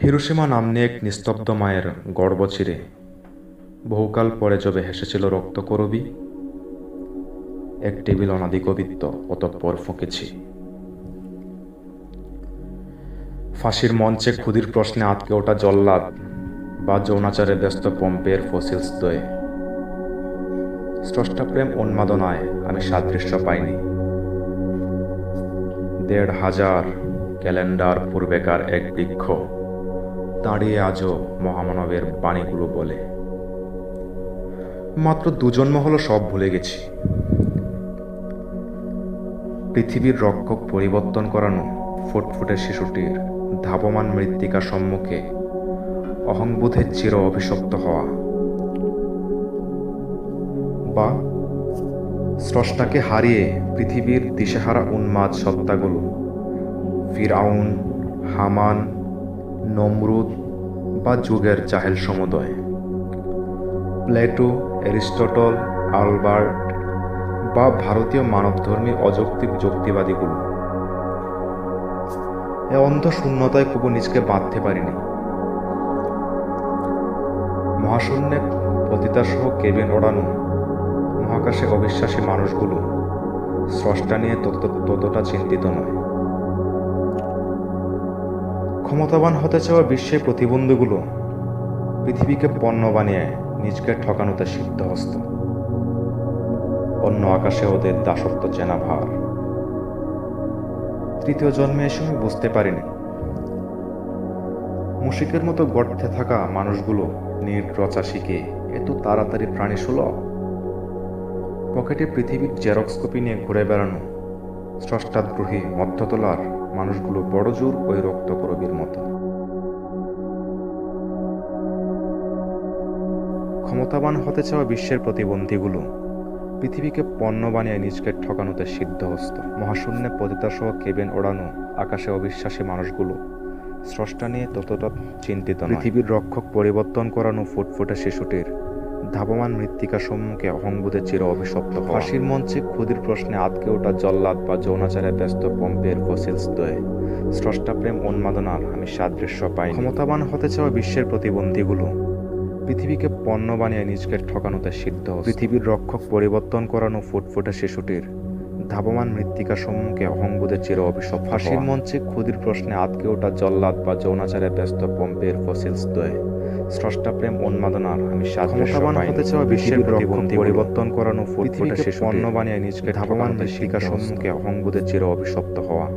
Hiroshima নাম্নী এক নিস্তব্ধ মায়ের গর্ভ চিরে বহুকাল পরে যবে হেসেছিল রক্তকরবী, এক টেবিল অনাদি কবিত্ব অতঃপর ফঁকেছি। ফাঁসির মঞ্চে ক্ষুদির প্রশ্নে আটকে ওঠা জল্লাদ বা যৌনাচারে ব্যস্ত পম্পের ফসিলস দয়ে স্রষ্টা প্রেম উন্মাদনায় আমি সাদৃশ্য পাইনি। ১,৫০০ ক্যালেন্ডার পূর্বেকার এক বৃক্ষ দাঁড়িয়ে আজও মহামানবের বাণীগুলো বলে। মাত্র ২ জন্ম হলো সব ভুলে গেছি। পৃথিবীর রক্ষক পরিবর্তন করানো ফুটফুটে শিশুটির ধাবমান মৃত্তিকা সম্মুখে অহংবোধের চির অভিশপ্ত হওয়া, বা স্রষ্টাকে হারিয়ে পৃথিবীর দিশেহারা উন্মাদ সত্তাগুলো ফিরআউন, হামান, নমরুদ বা যুগের জাহেল সমুদয়, প্লেটো, অ্যারিস্টটল, আলবার্ট বা ভারতীয় মানবধর্মী অযৌক্তিক যুক্তিবাদীগুলো। এ অন্ধ শূন্যতায় কবু নিজকে বাঁধতে পারিনি। মহাশূন্যে পতিতাসহ কেবিন ওড়ানো মহাকাশে অবিশ্বাসী মানুষগুলো স্রষ্টা নিয়ে ততটা চিন্তিত নয়। ক্ষমতাবান হতে চাওয়া বিশ্বের প্রতিবন্ধীগুলো পৃথিবীকে পণ্য বানিয়ে নিজকে ঠকানোতে সিদ্ধহস্ত। অন্য আকাশে ওদের দাসত্ব চেনা ভার। তৃতীয় জন্মে এসে আমি বুঝতে পারিনি মুশিকের মতো গর্তে থাকা মানুষগুলো নির্রচা শিখে এত তাড়াতাড়ি প্রাণীসুলভ। পকেটে পৃথিবীর জেরক্স কপি নিয়ে ঘুরে বেড়ানো স্রষ্টাদ্রোহী মধ্যতলার মানুষগুলো বড় জোর ওই রক্তকরবীর মতো। ক্ষমতাবান হতে চাওয়া বিশ্বের প্রতিবন্ধীগুলো পৃথিবীকে পণ্য বানিয়ে নিজকে ঠকানোতে সিদ্ধহস্ত। মহাশূন্যে পতিতাসহ কেবিন ওড়ানো আকাশে অবিশ্বাসী মানুষগুলো স্রষ্টা নিয়ে ততটা চিন্তিত নয়। পৃথিবীর রক্ষক পরিবর্তন করানো ফুটফুটে শিশুটির ধাবমান মৃত্তিকা সম্মুখে অহংবোধে চির অভিশপ্ত। ফাঁসির মঞ্চে ক্ষুদির প্রশ্নে আটকে ওঠা জল্লাদ বা যৌনাচারে ব্যস্ত পম্পের ফসিলস দয়ে স্রষ্টা প্রেম উন্মাদনার আমি সাদৃশ্য পাই। ক্ষমতাবান হতে চাওয়া বিশ্বের প্রতিবন্ধীগুলো পৃথিবীকে পণ্য বানিয়ে নিজকে ঠকানোতে সিদ্ধ। পৃথিবীর রক্ষক পরিবর্তন করানো ফুটফুটে শিশুটির ধাবমান মৃত্তিকা সম্মুখে অহংবোধে চির অভিশপ্ত। ফাঁসির মঞ্চে ক্ষুদির প্রশ্নে আটকে ওঠা জল্লাদ বা যৌনাচারে ব্যস্ত পম্পের ফসিলস দয়ে স্রষ্টা প্রেম উন্মাদনার আমি ক্ষমতাবান হতে চাওয়া বিশ্বের প্রতিবন্ধী পরিবর্তন করানো ফুটফুটে শিশু পণ্য বানিয়ে নিজকে ধাবমান মৃত্তিকা সম্মুখে অহংবোধে চির অভিশপ্ত হওয়া।